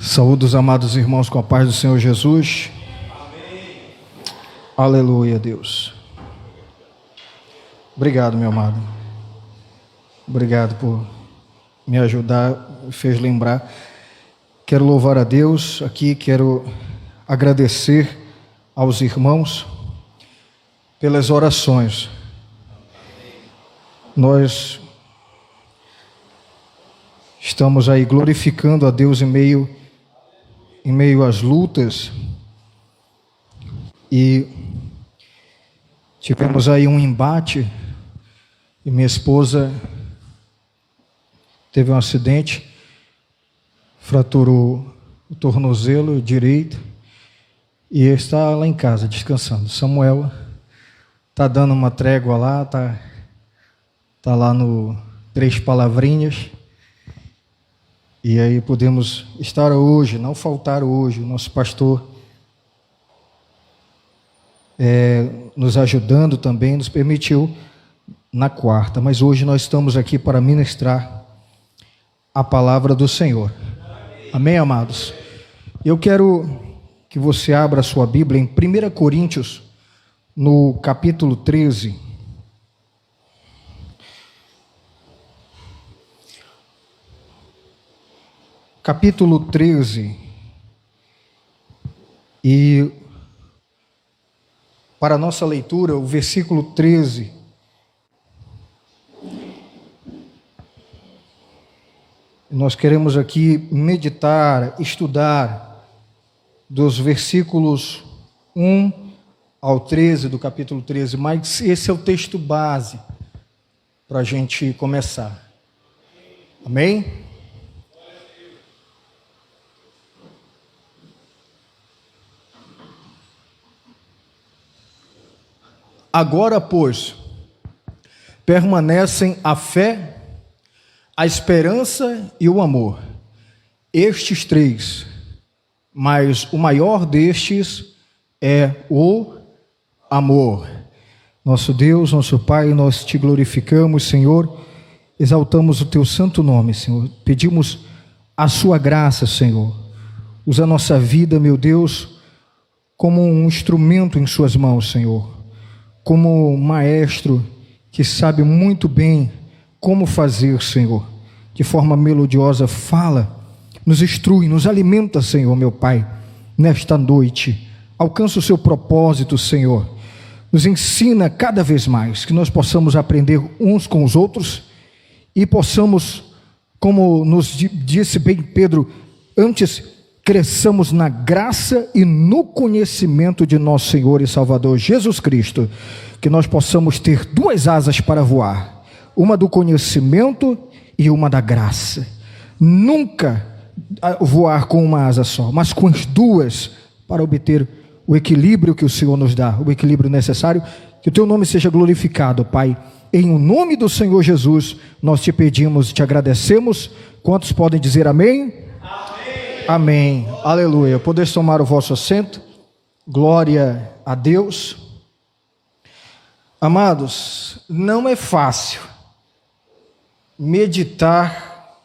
Saúdo os amados irmãos com a paz do Senhor Jesus. Amém. Aleluia, Deus. Obrigado, meu amado. Obrigado por me ajudar, me fez lembrar. Quero louvar a Deus aqui, quero agradecer aos irmãos pelas orações. Nós estamos aí glorificando a Deus em meio às lutas, e tivemos aí um embate, e minha esposa teve um acidente, fraturou o tornozelo direito, e está lá em casa descansando. Samuel está dando uma trégua lá, tá lá no 3 palavrinhas. E aí podemos estar hoje, não faltar hoje. O nosso pastor nos ajudando também, nos permitiu na quarta. Mas hoje nós estamos aqui para ministrar a palavra do Senhor. Amém, amados? Eu quero que você abra a sua Bíblia em 1 Coríntios, no capítulo 13. Capítulo 13, e para a nossa leitura, o versículo 13, nós queremos aqui meditar, estudar dos versículos 1 ao 13 do capítulo 13, mas esse é o texto base para a gente começar. Amém? Agora, pois, permanecem a fé, a esperança e o amor. Estes três, mas o maior destes é o amor. Nosso Deus, nosso Pai, nós te glorificamos, Senhor, exaltamos o teu santo nome, Senhor. Pedimos a sua graça, Senhor. Usa a nossa vida, meu Deus, como um instrumento em suas mãos, Senhor. Como um maestro que sabe muito bem como fazer, Senhor, de forma melodiosa, fala, nos instrui, nos alimenta, Senhor, meu Pai, nesta noite. Alcança o seu propósito, Senhor. Nos ensina cada vez mais, que nós possamos aprender uns com os outros e possamos, como nos disse bem Pedro, antes cresçamos na graça e no conhecimento de nosso Senhor e Salvador Jesus Cristo, que nós possamos ter 2 asas para voar, uma do conhecimento e uma da graça. Nunca voar com uma asa só, mas com as 2, para obter o equilíbrio que o Senhor nos dá, o equilíbrio necessário. Que o teu nome seja glorificado, Pai. Em o nome do Senhor Jesus, nós te pedimos e te agradecemos. Quantos podem dizer amém? Amém, aleluia. Podeis tomar o vosso assento. Glória a Deus. Amados, não é fácil meditar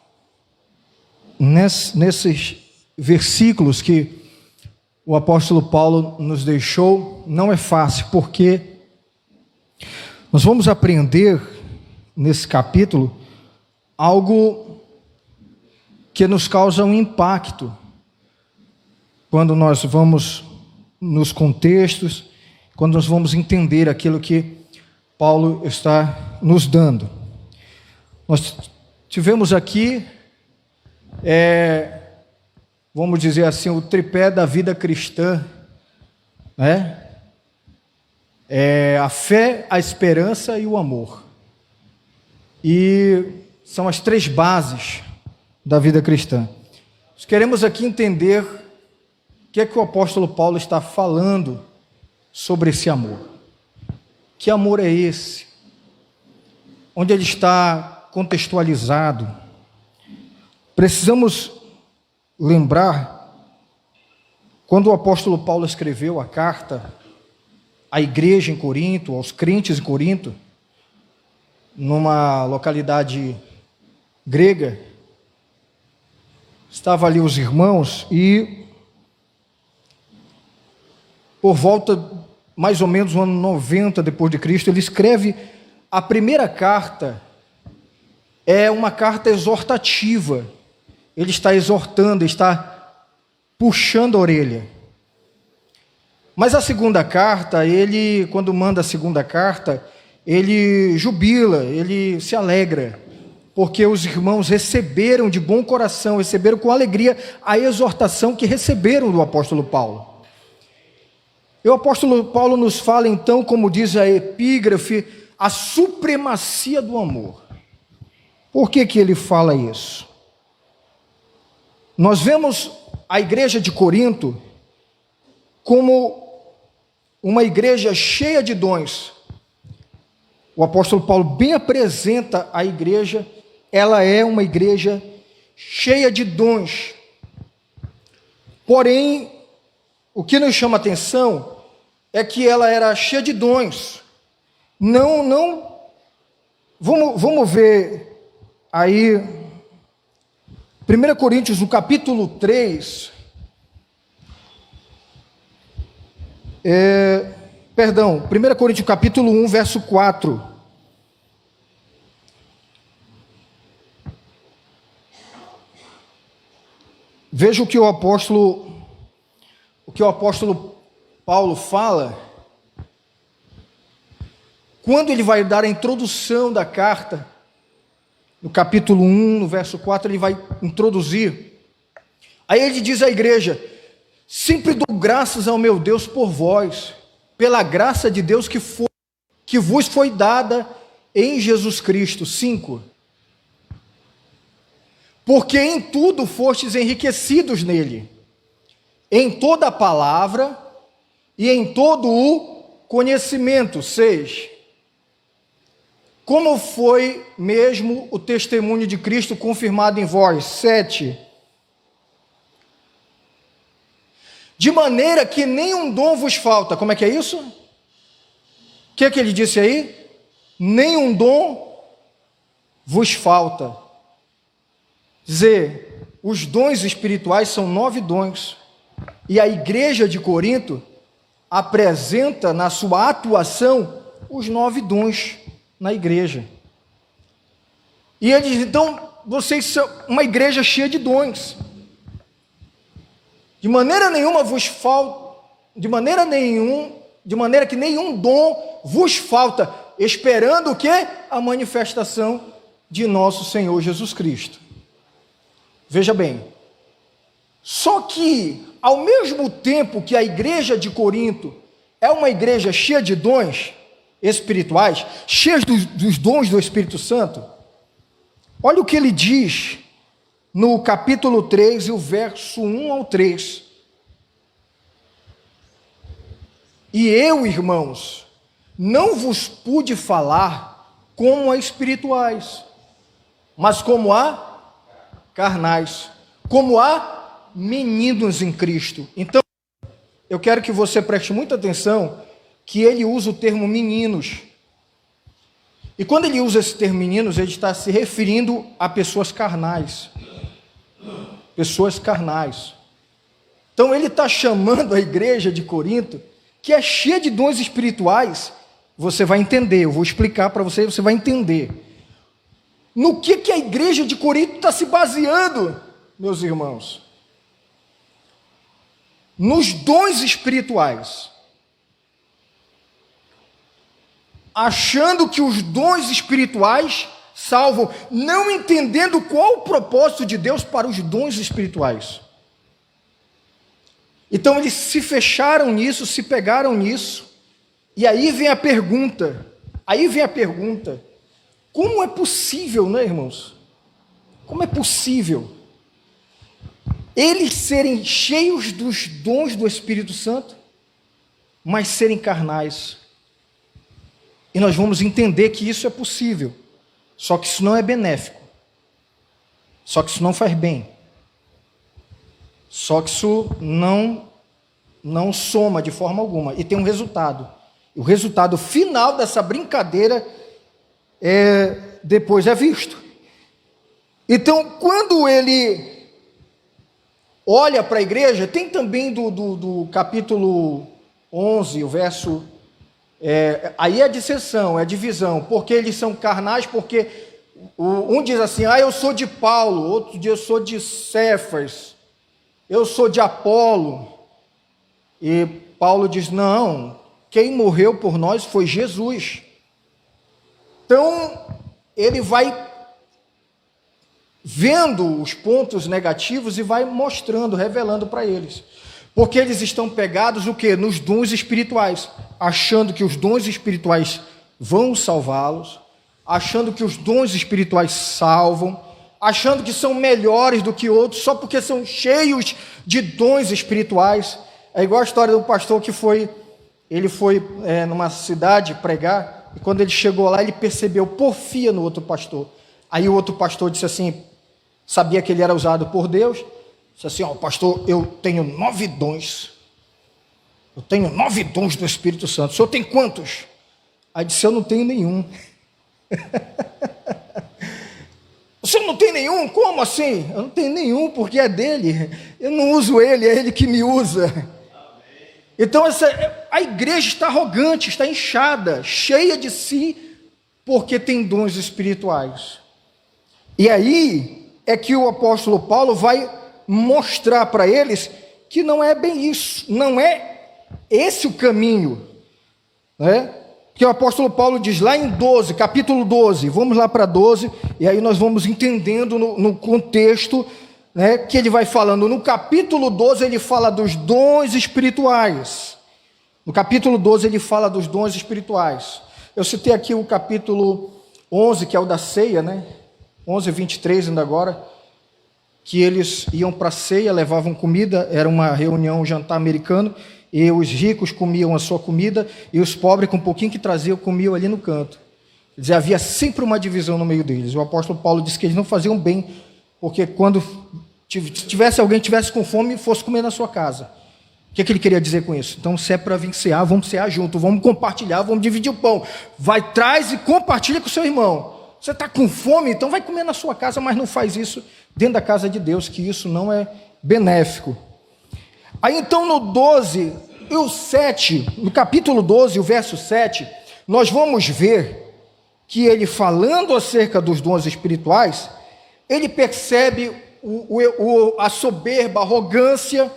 nesses versículos que o apóstolo Paulo nos deixou. Não é fácil, porque nós vamos aprender nesse capítulo algo que nos causa um impacto quando nós vamos nos contextos, quando nós vamos entender aquilo que Paulo está nos dando. Nós tivemos aqui, vamos dizer assim, o tripé da vida cristã, né? A fé, a esperança e o amor. E são as 3 bases da vida cristã. Nós queremos aqui entender o que é que o apóstolo Paulo está falando sobre esse amor. Que amor é esse? Onde ele está contextualizado? Precisamos lembrar, quando o apóstolo Paulo escreveu a carta à igreja em Corinto, aos crentes em Corinto, numa localidade grega, Estava ali os irmãos e por volta mais ou menos no ano 90 depois de Cristo, ele escreve a primeira carta. É uma carta exortativa. Ele está exortando, está puxando a orelha. Mas a segunda carta, ele, quando manda a segunda carta, ele jubila, ele se alegra, porque os irmãos receberam de bom coração, receberam com alegria a exortação que receberam do apóstolo Paulo. E o apóstolo Paulo nos fala então, como diz a epígrafe, a supremacia do amor. Por que que ele fala isso? Nós vemos a igreja de Corinto como uma igreja cheia de dons. O apóstolo Paulo bem apresenta a igreja, ela é uma igreja cheia de dons. Porém, o que nos chama a atenção é que ela era cheia de dons. Vamos ver aí, 1 Coríntios, no capítulo 3, 1 Coríntios capítulo 1, verso 4. Veja o que o apóstolo Paulo fala, quando ele vai dar a introdução da carta, no capítulo 1, no verso 4, ele vai introduzir. Aí ele diz à igreja: sempre dou graças ao meu Deus por vós, pela graça de Deus que vos foi dada em Jesus Cristo. 5. Porque em tudo fostes enriquecidos nele, em toda a palavra e em todo o conhecimento. 6. Como foi mesmo o testemunho de Cristo confirmado em vós. 7. De maneira que nenhum dom vos falta. Como é que é isso? O que é que ele disse aí? Nenhum dom vos falta. Dizer, os dons espirituais são 9 dons. E a igreja de Corinto apresenta na sua atuação os 9 dons na igreja. E ele diz: então, vocês são uma igreja cheia de dons. De maneira nenhuma vos falta, de maneira que nenhum dom vos falta, esperando o quê? A manifestação de nosso Senhor Jesus Cristo. Veja bem, só que, ao mesmo tempo que a igreja de Corinto é uma igreja cheia de dons espirituais, cheia dos dons do Espírito Santo, olha o que ele diz no capítulo 3, e o verso 1 ao 3. E eu, irmãos, não vos pude falar como a espirituais, mas como a carnais, como a meninos em Cristo. Então, eu quero que você preste muita atenção que ele usa o termo meninos. E quando ele usa esse termo meninos, ele está se referindo a pessoas carnais. Pessoas carnais. Então ele está chamando a igreja de Corinto, que é cheia de dons espirituais. Você vai entender, eu vou explicar para você, você vai entender. No que a igreja de Corinto está se baseando, meus irmãos? Nos dons espirituais. Achando que os dons espirituais salvam, não entendendo qual o propósito de Deus para os dons espirituais. Então eles se fecharam nisso, se pegaram nisso, e aí vem a pergunta, como é possível, né, irmãos? Como é possível eles serem cheios dos dons do Espírito Santo, mas serem carnais? E nós vamos entender que isso é possível, só que isso não é benéfico, só que isso não faz bem, só que isso não soma de forma alguma, e tem um resultado. E o resultado final dessa brincadeira depois é visto. Então, quando ele olha para a igreja, tem também do capítulo 11, o verso, aí é dissensão, é divisão, porque eles são carnais, porque um diz assim, eu sou de Paulo, outro diz, eu sou de Cefas, eu sou de Apolo, e Paulo diz, não, quem morreu por nós foi Jesus. Então, ele vai vendo os pontos negativos e vai mostrando, revelando para eles. Porque eles estão pegados o quê? Nos dons espirituais, achando que os dons espirituais vão salvá-los, achando que os dons espirituais salvam, achando que são melhores do que outros, só porque são cheios de dons espirituais. É igual a história do pastor que ele foi numa cidade pregar, e quando ele chegou lá, ele percebeu porfia no outro pastor. Aí o outro pastor disse assim, sabia que ele era usado por Deus, disse assim, pastor, eu tenho 9 dons, eu tenho 9 dons do Espírito Santo, o senhor tem quantos? Aí disse, eu não tenho nenhum. O senhor não tem nenhum? Como assim? Eu não tenho nenhum, porque é dele, eu não uso ele, é ele que me usa. Então a igreja está arrogante, está inchada, cheia de si, porque tem dons espirituais. E aí é que o apóstolo Paulo vai mostrar para eles que não é bem isso, não é esse o caminho, né? Que o apóstolo Paulo diz lá em 12, capítulo 12, vamos lá para 12, e aí nós vamos entendendo no contexto, né, que ele vai falando. No capítulo 12 ele fala dos dons espirituais, no capítulo 12 ele fala dos dons espirituais. Eu citei aqui o capítulo 11, que é o da ceia, né? 11, 23 ainda agora, que eles iam para a ceia, levavam comida, era uma reunião, um jantar americano, e os ricos comiam a sua comida, e os pobres, com um pouquinho que traziam, comiam ali no canto. Quer dizer, havia sempre uma divisão no meio deles. O apóstolo Paulo disse que eles não faziam bem, porque quando alguém tivesse com fome, fosse comer na sua casa. O que ele queria dizer com isso? Então, se é para vir cear, vamos cear junto, vamos compartilhar, vamos dividir o pão. Vai, traz e compartilha com o seu irmão. Você está com fome, então vai comer na sua casa, mas não faz isso dentro da casa de Deus, que isso não é benéfico. Aí então no 12 e o 7, no capítulo 12, o verso 7, nós vamos ver que ele, falando acerca dos dons espirituais, ele percebe a soberba, a arrogância,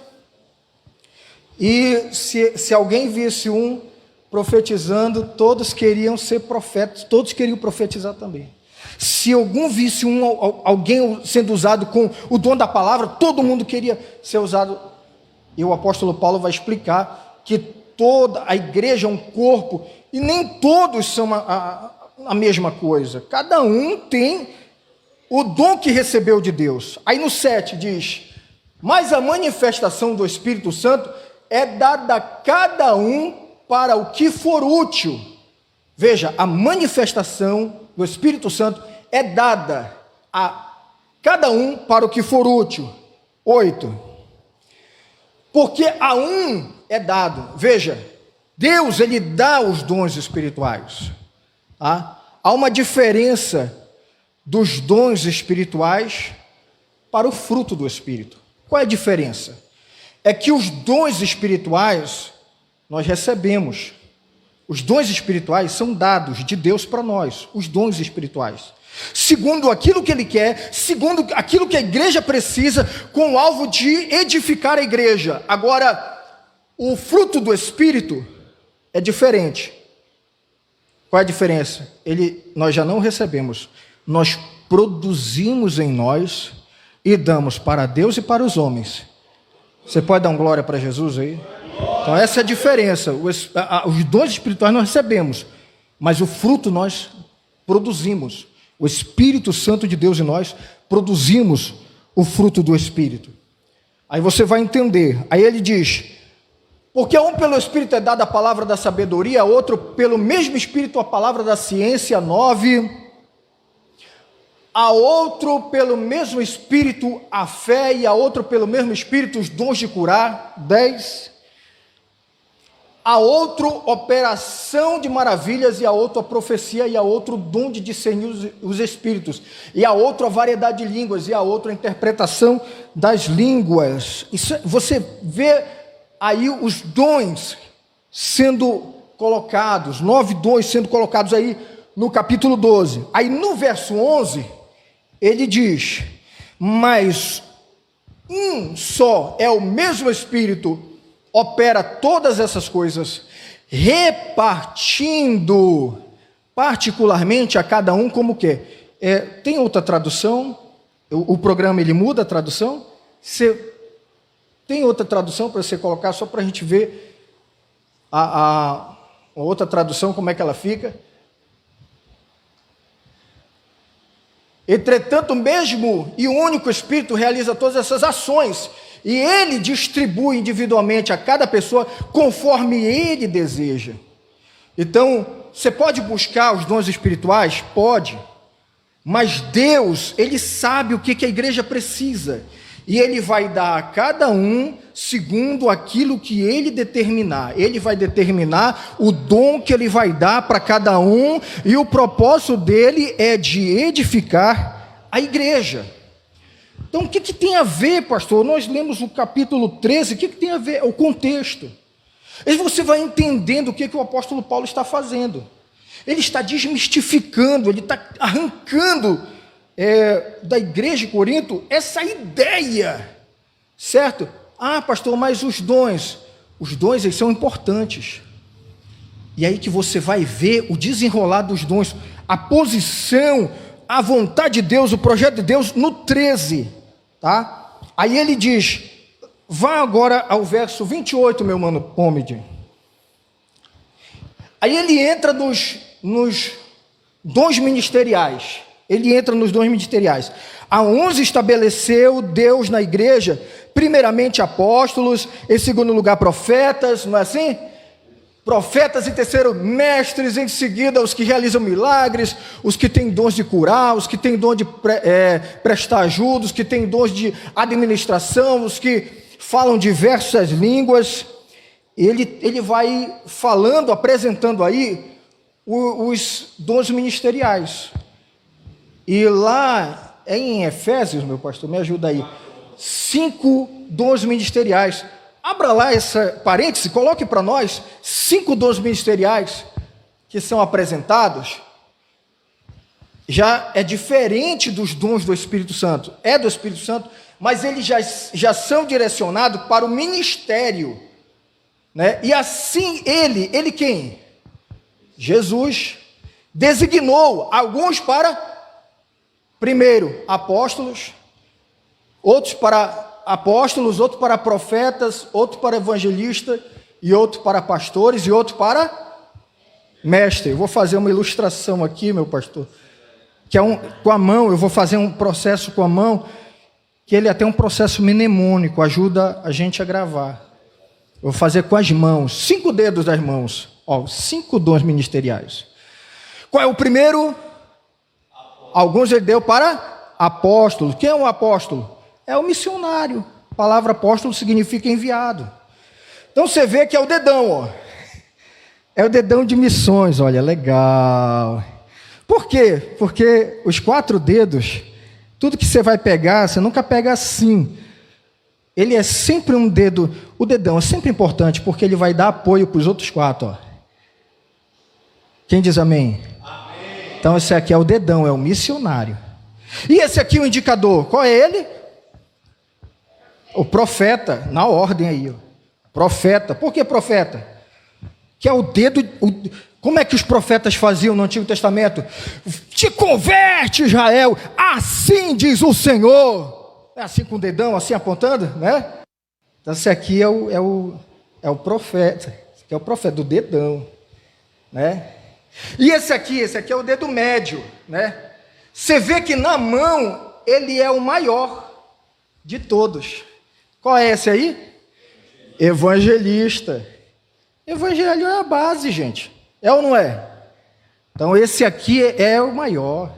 e se alguém visse um profetizando, todos queriam ser profetas, todos queriam profetizar também. Se algum visse alguém sendo usado com o dom da palavra, todo mundo queria ser usado. E o apóstolo Paulo vai explicar que toda a igreja é um corpo, e nem todos são a mesma coisa. Cada um tem o dom que recebeu de Deus. Aí no 7 diz, mas a manifestação do Espírito Santo é dada a cada um para o que for útil. Veja, a manifestação do Espírito Santo é dada a cada um para o que for útil. 8. Porque a um é dado. Veja, Deus, ele dá os dons espirituais. Tá? Há uma diferença dos dons espirituais para o fruto do Espírito. Qual é a diferença? É que os dons espirituais nós recebemos. Os dons espirituais são dados de Deus para nós, os dons espirituais. Segundo aquilo que Ele quer, segundo aquilo que a igreja precisa, com o alvo de edificar a igreja. Agora, o fruto do Espírito é diferente. Qual é a diferença? Nós já não recebemos, nós produzimos em nós e damos para Deus e para os homens. Você pode dar uma glória para Jesus aí? Então essa é a diferença. Os dons espirituais nós recebemos, mas o fruto nós produzimos. O Espírito Santo de Deus em nós produzimos o fruto do Espírito. Aí você vai entender. Aí ele diz, porque a um pelo Espírito é dada a palavra da sabedoria, a outro pelo mesmo Espírito a palavra da ciência, 9, a outro pelo mesmo Espírito a fé, e a outro pelo mesmo Espírito os dons de curar, 10, a outro operação de maravilhas, e a outro a profecia, e a outro dom de discernir os espíritos, e a outro a variedade de línguas, e a outro a interpretação das línguas. Isso, você vê aí os dons sendo colocados, 9 dons sendo colocados aí no capítulo 12. Aí no verso 11, ele diz: mas um só é o mesmo Espírito, opera todas essas coisas, repartindo particularmente a cada um como quer. Tem outra tradução? O programa ele muda a tradução? Tem outra tradução para você colocar, só para a gente ver a outra tradução, como é que ela fica? Entretanto, o mesmo e o único Espírito realiza todas essas ações, e ele distribui individualmente a cada pessoa conforme ele deseja. Então, você pode buscar os dons espirituais? Pode. Mas Deus, ele sabe o que a igreja precisa. E ele vai dar a cada um segundo aquilo que ele determinar. Ele vai determinar o dom que ele vai dar para cada um. E o propósito dele é de edificar a igreja. Então, o que tem a ver, pastor? Nós lemos o capítulo 13, o que tem a ver? O contexto. Aí você vai entendendo o que o apóstolo Paulo está fazendo. Ele está desmistificando, ele está arrancando da igreja de Corinto essa ideia, certo? Ah, pastor, mas os dons eles são importantes. E aí que você vai ver o desenrolar dos dons, a posição, a vontade de Deus, o projeto de Deus no 13, tá? Aí ele diz, vá agora ao verso 28, meu mano Pomide. Aí ele entra nos dons ministeriais. A 11 estabeleceu Deus na igreja, primeiramente apóstolos, em segundo lugar profetas, não é assim? Profetas, em terceiro mestres, em seguida os que realizam milagres, os que têm dons de curar, os que têm dom de prestar ajuda, os que têm dons de administração, os que falam diversas línguas. Ele vai falando, apresentando aí os dons ministeriais. E lá em Efésios, meu pastor, me ajuda aí, 5 dons ministeriais. Abra lá essa parêntese, coloque para nós 5 dons ministeriais que são apresentados. Já é diferente dos dons do Espírito Santo. É do Espírito Santo, mas eles já são direcionados para o ministério, né? E assim ele quem? Jesus designou alguns para, primeiro, apóstolos, outros para apóstolos, outro para profetas, outro para evangelistas, e outro para pastores, e outro para mestre. Eu vou fazer uma ilustração aqui, meu pastor, que com a mão, eu vou fazer um processo com a mão, que ele é até um processo mnemônico, ajuda a gente a gravar. Eu vou fazer com as mãos, 5 dedos das mãos, 5 dons ministeriais. Qual é o primeiro? Alguns ele deu para apóstolos. Quem é um apóstolo? É o missionário. A palavra apóstolo significa enviado. Então você vê que é o dedão, é o dedão de missões, olha, legal. Por quê? Porque os 4 dedos, tudo que você vai pegar, você nunca pega assim. Ele é sempre um dedo, o dedão é sempre importante, porque ele vai dar apoio para os outros 4, Quem diz amém? Amém. Então esse aqui é o dedão, é o missionário. E esse aqui é o indicador, qual é ele? O profeta, na ordem aí, profeta. Por que profeta? Que é o dedo. Como é que os profetas faziam no Antigo Testamento? Te converte, Israel, assim diz o Senhor. É assim com o dedão, assim apontando, né? Então esse aqui é o profeta. Esse aqui é o profeta do dedão, né? E esse aqui é o dedo médio, né? Você vê que na mão ele é o maior de todos. Qual é esse aí? Evangelista. Evangelho é a base, gente. É ou não é? Então esse aqui é o maior.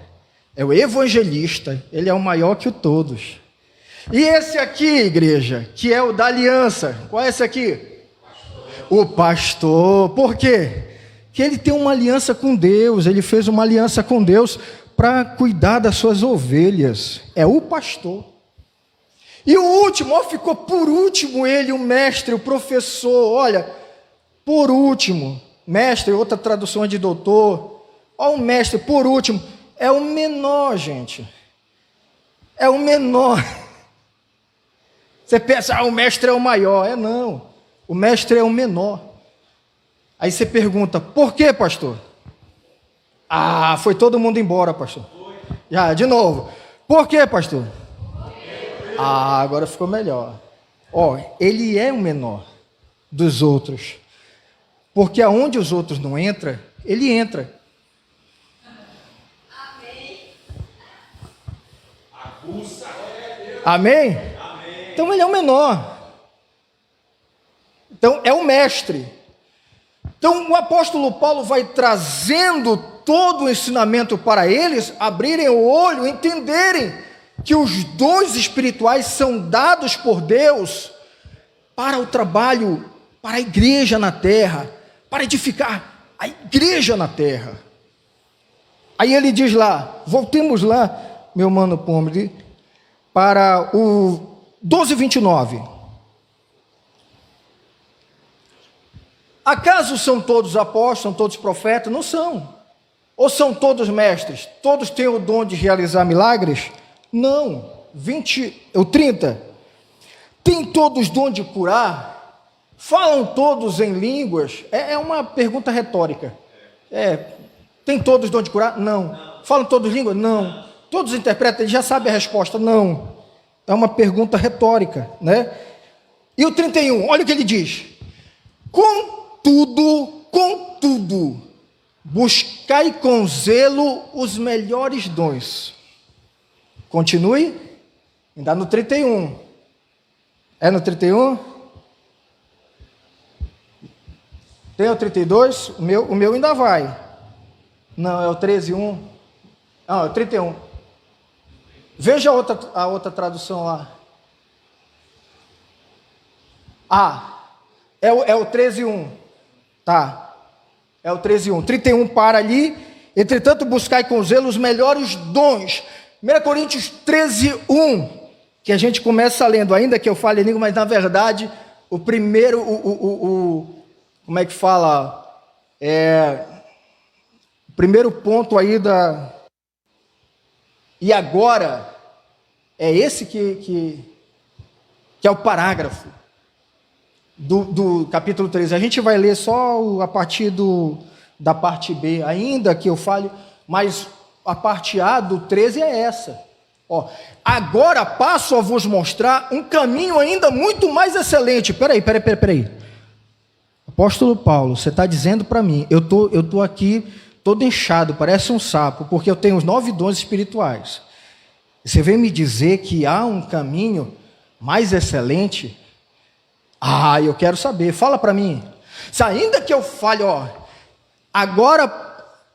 É o evangelista. Ele é o maior que o todos. E esse aqui, igreja, que é o da aliança. Qual é esse aqui? O pastor. Por quê? Que ele tem uma aliança com Deus, ele fez uma aliança com Deus para cuidar das suas ovelhas. É o pastor. E o último, ficou por último ele, o mestre, o professor. Olha, por último, mestre, outra tradução é de doutor. Olha o mestre, por último, é o menor, gente. É o menor. Você pensa, o mestre é o maior. Não, o mestre é o menor. Aí você pergunta, por quê, pastor? Foi todo mundo embora, pastor. Já, de novo. Por quê, pastor? Agora ficou melhor. Ele é o menor dos outros. Porque aonde os outros não entram, ele entra. Amém? Então ele é o menor. Então é o mestre. Então o apóstolo Paulo vai trazendo todo o ensinamento para eles abrirem o olho, entenderem que os dons espirituais são dados por Deus para o trabalho, para a igreja na terra, para edificar a igreja na terra. Aí ele diz lá, voltemos lá, meu mano Pombre, para o 12:29. Acaso são todos apóstolos, são todos profetas? Não são. Ou são todos mestres? Todos têm o dom de realizar milagres? Não. 30. Tem todos dom de curar? Falam todos em línguas? É uma pergunta retórica. Tem todos dom de curar? Não. Falam todos línguas? Não. Todos interpretam? Ele já sabe a resposta? Não. É uma pergunta retórica, né? E o 31, olha o que ele diz. Contudo, buscai com zelo os melhores dons. Continue. Ainda no 31. É no 31? Tem o 32? O meu ainda vai. Não, é o 13:1. Não, é o 31. Veja a outra tradução lá. É o 13:1. Tá. É o 13:1. 31 para ali. Entretanto, buscai com zelo os melhores dons. 1 Coríntios 13:1. Que a gente começa lendo, ainda que eu fale língua, mas na verdade, o primeiro, como é que fala? O primeiro ponto aí E agora, é esse que é o parágrafo do capítulo 13. A gente vai ler só a partir da parte B, ainda que eu fale, mas a parte A do 13 é essa. Agora passo a vos mostrar um caminho ainda muito mais excelente. Peraí. Apóstolo Paulo, você está dizendo para mim, eu tô aqui todo inchado, parece um sapo, porque eu tenho os 9 dons espirituais. Você vem me dizer que há um caminho mais excelente? Eu quero saber, fala para mim. Se ainda que eu fale, agora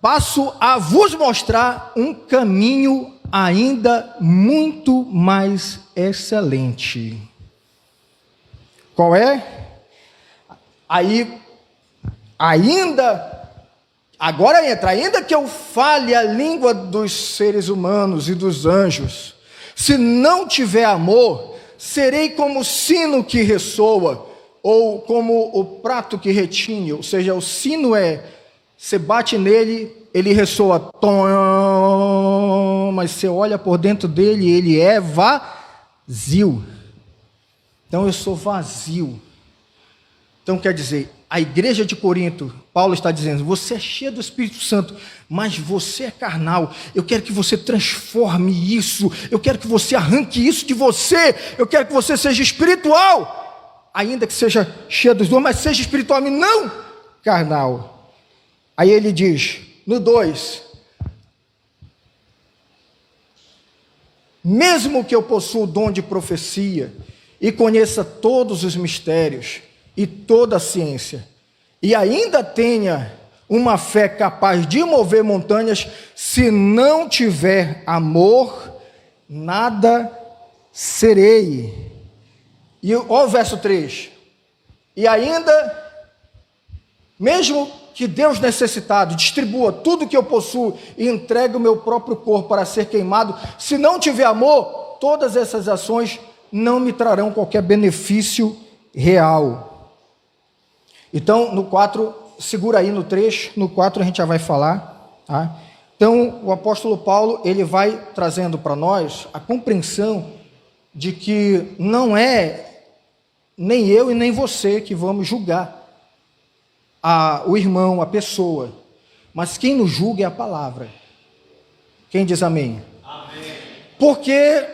passo a vos mostrar um caminho ainda muito mais excelente. Qual é? Agora entra, ainda que eu fale a língua dos seres humanos e dos anjos, se não tiver amor, serei como o sino que ressoa, ou como o prato que retine. Ou seja, o sino você bate nele, ele ressoa, tom, mas você olha por dentro dele, ele é vazio. Então eu sou vazio. Então quer dizer, a igreja de Corinto, Paulo está dizendo, você é cheio do Espírito Santo, mas você é carnal. Eu quero que você transforme isso, eu quero que você arranque isso de você, eu quero que você seja espiritual, ainda que seja cheio dos dons, mas seja espiritual e não carnal. Aí ele diz, no 2, mesmo que eu possua o dom de profecia e conheça todos os mistérios e toda a ciência, e ainda tenha uma fé capaz de mover montanhas, se não tiver amor, nada serei. E olha o verso 3, e ainda Mesmo que Deus necessitado distribua tudo que eu possuo e entregue o meu próprio corpo para ser queimado, se não tiver amor, todas essas ações não me trarão qualquer benefício real. Então, no 4, segura aí no 3, no 4 a gente já vai falar, tá? Então, o apóstolo Paulo, ele vai trazendo para nós a compreensão de que não é nem eu e nem você que vamos julgar o irmão, a pessoa, mas quem nos julga é a palavra. Quem diz amém? Amém. Porque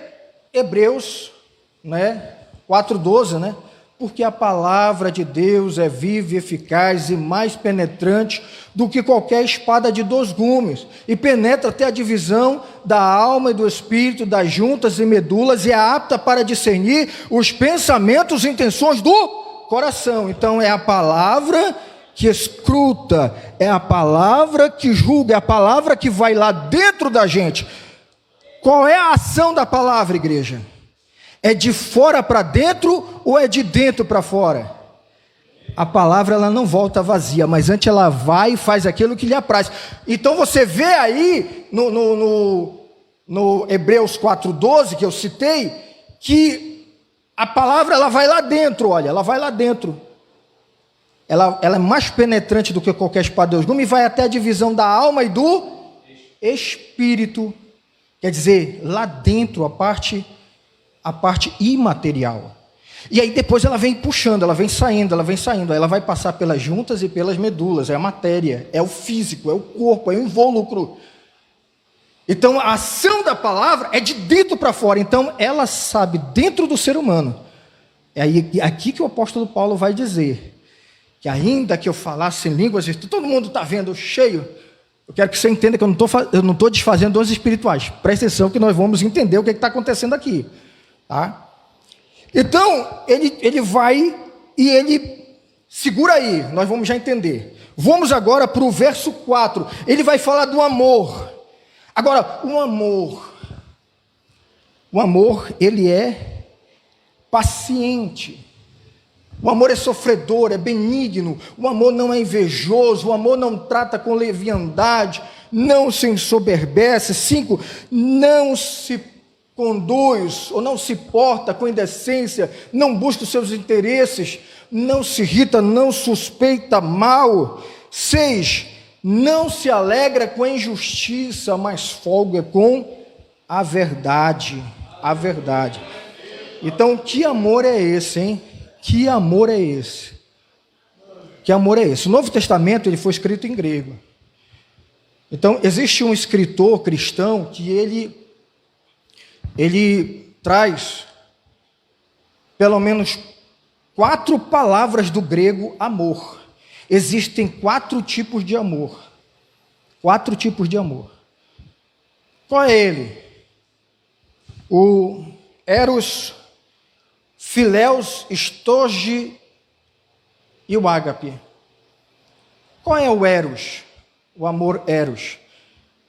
Hebreus, 4:12, porque a palavra de Deus é viva e eficaz e mais penetrante do que qualquer espada de 2 gumes, e penetra até a divisão da alma e do espírito, das juntas e medulas, e é apta para discernir os pensamentos e intenções do coração. Então é a palavra que escruta, é a palavra que julga, é a palavra que vai lá dentro da gente. Qual é a ação da palavra, igreja? É de fora para dentro ou é de dentro para fora? A palavra, ela não volta vazia, mas antes ela vai e faz aquilo que lhe apraz. Então você vê aí no Hebreus 4:12, que eu citei, que a palavra, ela vai lá dentro, olha, ela vai lá dentro. Ela é mais penetrante do que qualquer espada de 2 gumes e vai até a divisão da alma e do espírito. Quer dizer, lá dentro, a parte imaterial. E aí depois ela vem puxando, ela vem saindo, aí ela vai passar pelas juntas e pelas medulas, é a matéria, é o físico, é o corpo, é o invólucro. Então a ação da palavra é de dentro para fora, então ela sabe dentro do ser humano. É aqui que o apóstolo Paulo vai dizer, que ainda que eu falasse em línguas, todo mundo está vendo cheio, eu quero que você entenda que eu não estou desfazendo dons espirituais, presta atenção que nós vamos entender o que está acontecendo aqui, tá? Então, ele vai e ele segura aí, nós vamos já entender. Vamos agora para o verso 4, ele vai falar do amor. Agora, o amor, ele é paciente. O amor é sofredor, é benigno, o amor não é invejoso, o amor não trata com leviandade, não se ensoberbece. 5, não se conduz ou não se porta com indecência, não busca os seus interesses, não se irrita, não suspeita mal. 6, não se alegra com a injustiça, mas folga com a verdade. A verdade. Então, que amor é esse, hein? Que amor é esse? Que amor é esse? O Novo Testamento, ele foi escrito em grego. Então, existe um escritor cristão que ele traz pelo menos 4 palavras do grego amor. Existem 4 tipos de amor. 4 tipos de amor. Qual é ele? O eros, filéus, estoge e o ágape. Qual é o eros? O amor eros.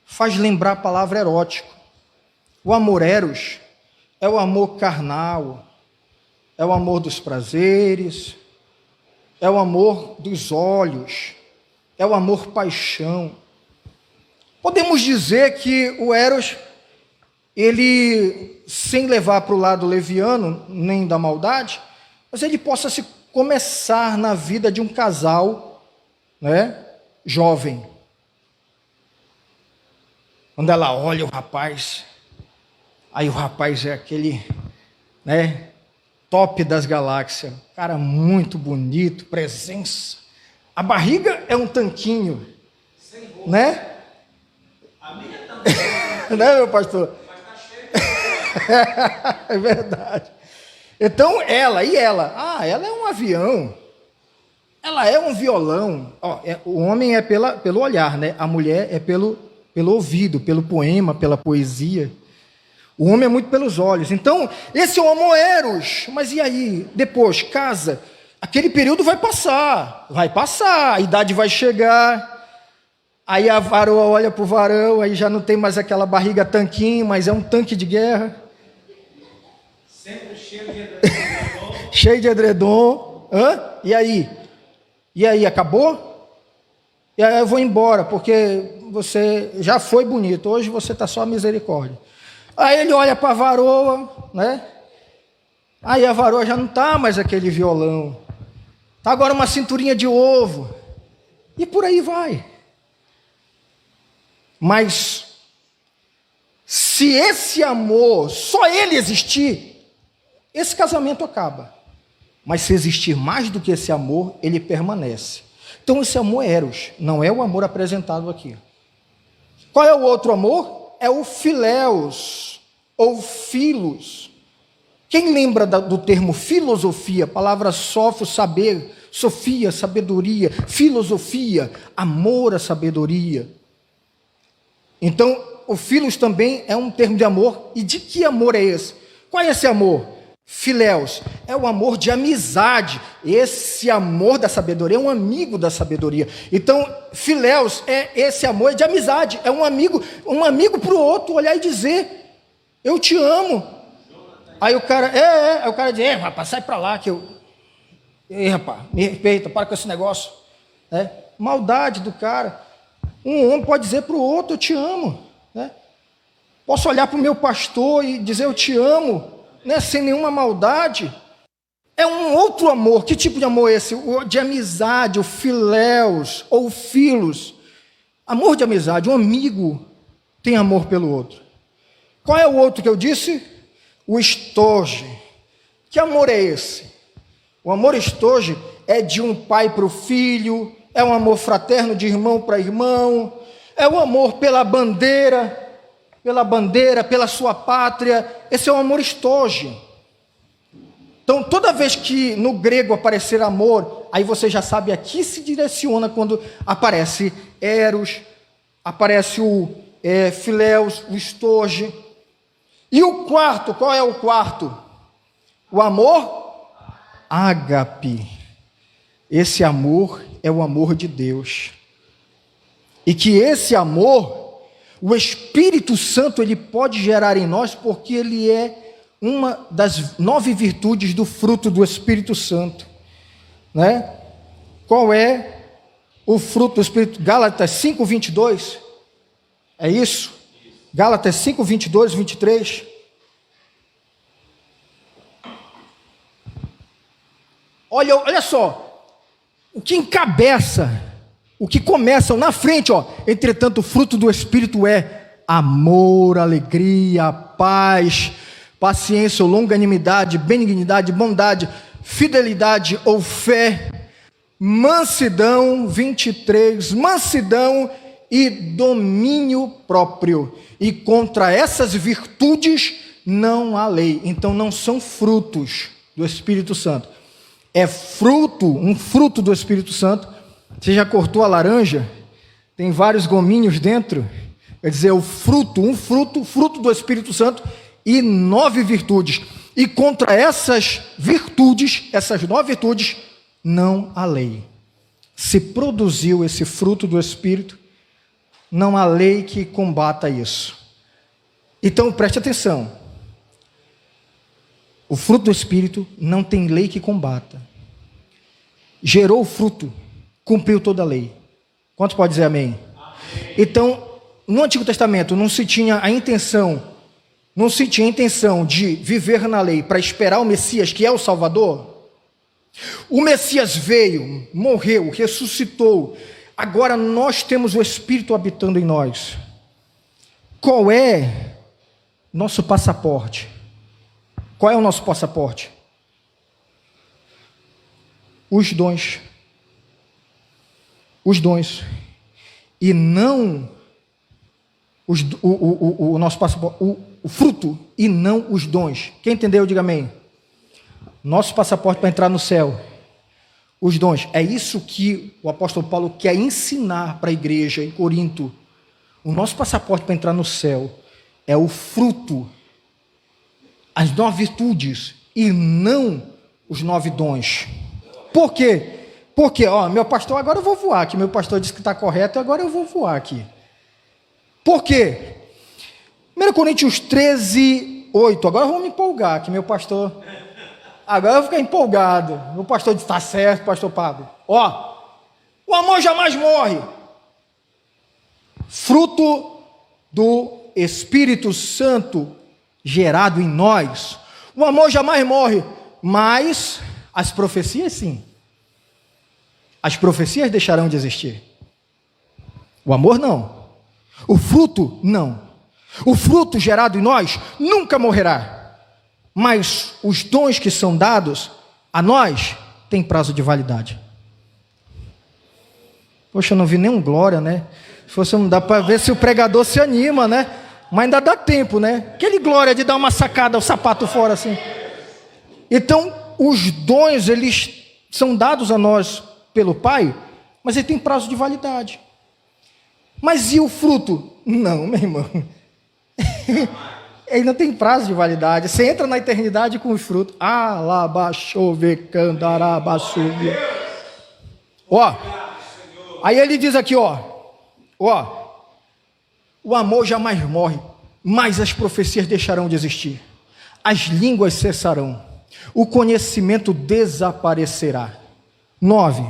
Faz lembrar a palavra erótico. O amor eros é o amor carnal, é o amor dos prazeres, é o amor dos olhos, é o amor paixão. Podemos dizer que o eros, ele, sem levar para o lado leviano, nem da maldade, mas ele possa se começar na vida de um casal, jovem. Quando ela olha o rapaz, aí o rapaz é aquele, top das galáxias, cara muito bonito, presença. A barriga é um tanquinho, A minha também. Meu pastor? É verdade. Então ela, ela é um avião, ela é um violão. O homem é pelo olhar, a mulher é pelo ouvido, pelo poema, pela poesia. O homem é muito pelos olhos. Então, esse é o amor eros. Mas e aí? Depois, casa. Aquele período vai passar, a idade vai chegar. Aí a varoa olha para o varão, aí já não tem mais aquela barriga tanquinho, mas é um tanque de guerra. Sempre cheio de edredom. Cheio de edredom. E aí? E aí, acabou? E aí eu vou embora, porque você já foi bonito, hoje você está só misericórdia. Aí ele olha para a varoa, né? Aí a varoa já não está mais aquele violão. Está agora uma cinturinha de ovo. E por aí vai. Mas se esse amor, só ele existir, esse casamento acaba. Mas se existir mais do que esse amor, ele permanece. Então esse amor é eros, não é o amor apresentado aqui. Qual é o outro amor? É o filéus, ou filos. Quem lembra do termo filosofia? Palavra sofo, saber, sofia, sabedoria, filosofia, amor à sabedoria. Então, o filos também é um termo de amor. E de que amor é esse? Qual é esse amor? Filéus, é o amor de amizade. Esse amor da sabedoria é um amigo da sabedoria. Então, filéus é esse amor de amizade. É um amigo para o outro olhar e dizer, eu te amo. Aí o cara, aí o cara diz, rapaz, sai para lá que eu... Ei, rapaz, me respeita, para com esse negócio. Maldade do cara. Um homem pode dizer para o outro, eu te amo. Posso olhar para o meu pastor e dizer, eu te amo, sem nenhuma maldade. É um outro amor. Que tipo de amor é esse? O de amizade, o filéus, ou o filos. Amor de amizade, um amigo tem amor pelo outro. Qual é o outro que eu disse? O estoge. Que amor é esse? O amor estoge é de um pai para o filho, é um amor fraterno de irmão para irmão, é o amor pela bandeira, pela sua pátria. Esse é o amor estoge. Então, toda vez que no grego aparecer amor, aí você já sabe a que se direciona quando aparece eros, aparece o filéus, o estoge. E o quarto, qual é o quarto? O amor ágape. Esse amor é o amor de Deus. E que esse amor, o Espírito Santo, ele pode gerar em nós, porque ele é uma das 9 virtudes do fruto do Espírito Santo. Qual é o fruto do Espírito? Gálatas 5:22. É isso? Gálatas 5:22, 23. Olha só, o que encabeça, o que começa na frente, entretanto o fruto do Espírito é amor, alegria, paz, paciência, longanimidade, benignidade, bondade, fidelidade ou fé, mansidão, 23, mansidão e domínio próprio. E contra essas virtudes não há lei. Então não são frutos do Espírito Santo. É um fruto do Espírito Santo. Você já cortou a laranja? Tem vários gominhos dentro. Quer dizer, fruto do Espírito Santo e 9 virtudes. E contra essas virtudes, essas 9 virtudes, não há lei. Se produziu esse fruto do Espírito, não há lei que combata isso. Então, preste atenção. O fruto do Espírito não tem lei que combata. Gerou o fruto, cumpriu toda a lei. Quantos pode dizer amém? Amém. Então, no Antigo Testamento não se tinha a intenção de viver na lei para esperar o Messias, que é o Salvador. O Messias veio, morreu, ressuscitou. Agora nós temos o Espírito habitando em nós. Qual é nosso passaporte? Qual é o nosso passaporte? Os dons. Os dons. E não o nosso passaporte, o fruto, e não os dons. Quem entendeu, diga amém. Nosso passaporte para entrar no céu. Os dons. É isso que o apóstolo Paulo quer ensinar para a igreja em Corinto. O nosso passaporte para entrar no céu é o fruto, as 9 virtudes, e não os 9 dons. Por quê? Porque, meu pastor, agora eu vou voar aqui. Meu pastor disse que está correto, agora eu vou voar aqui. Por quê? 1 Coríntios 13:8. Agora eu vou me empolgar aqui, meu pastor. Agora eu vou ficar empolgado. Meu pastor disse, está certo, pastor Pablo. O amor jamais morre. fruto do Espírito Santo gerado em nós. O amor jamais morre, mas as profecias sim. As profecias deixarão de existir. O amor não. O fruto não. O fruto gerado em nós nunca morrerá. Mas os dons que são dados a nós têm prazo de validade. Poxa, eu não vi nenhum glória, né? Se fosse, não dá para ver se o pregador se anima, né? Mas ainda dá tempo, né? Aquele glória de dar uma sacada, o sapato fora assim. Então, os dons, eles são dados a nós pelo Pai, mas ele tem prazo de validade. Mas e o fruto? Não, meu irmão. Ele não tem prazo de validade. Você entra na eternidade com os frutos. Ó, aí ele diz aqui, ó, o amor jamais morre, mas as profecias deixarão de existir. As línguas cessarão. O conhecimento desaparecerá. 9.